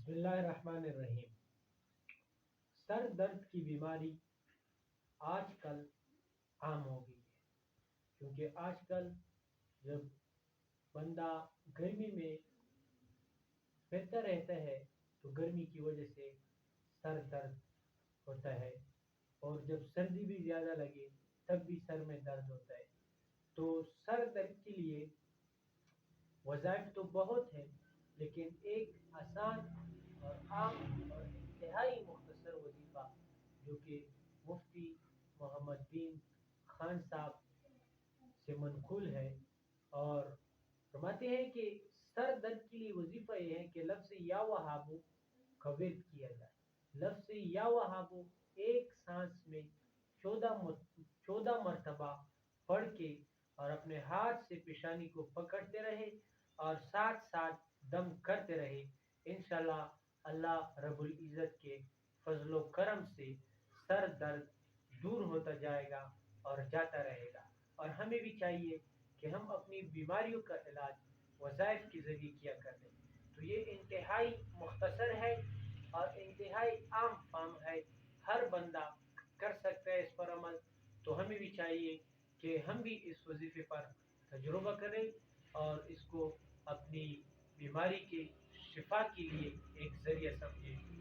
बिस्मिल्लाहिर्रहमानिर्रहीम। सर दर्द की बीमारी आजकल आम हो गई है, क्योंकि आजकल जब बंदा गर्मी में रहता रहता है तो गर्मी की वजह से सर दर्द होता है, और जब सर्दी भी ज़्यादा लगे तब भी सर में दर्द होता है। तो सर दर्द के लिए वज़ाइफ तो बहुत है, लेकिन एक आसान और आम और इंतहाई मुख्तसर वजीफ़ा जो कि मुफ्ती मोहम्मद बिन खान साहब से मनकूल है, और फरमाते हैं कि सर दर्द के लिए वजीफ़ा यह है कि लफ्ज़ या वहाबू का विर्द किया जाए। लफ्ज़ या वहाबू एक सांस में 14 मरतबा पढ़ के और अपने हाथ से पेशानी को पकड़ते रहे और साथ साथ दम करते रहे। इंशाल्लाह अल्लाह रब्बुल इज़्ज़त के फजलो करम से सर दर्द दूर होता जाएगा और जाता रहेगा। और हमें भी चाहिए कि हम अपनी बीमारियों का इलाज वज़ाइफ के ज़रिए किया करते हैं। तो ये इंतहाई मुख्तसर है और इंतहाई आम काम है, हर बंदा कर सकता है इस पर अमल। तो हमें भी चाहिए कि हम भी इस वजीफे पर तजुर्बा करें और इसको अपनी बीमारी के शिफा के लिए एक ज़रिया समझें।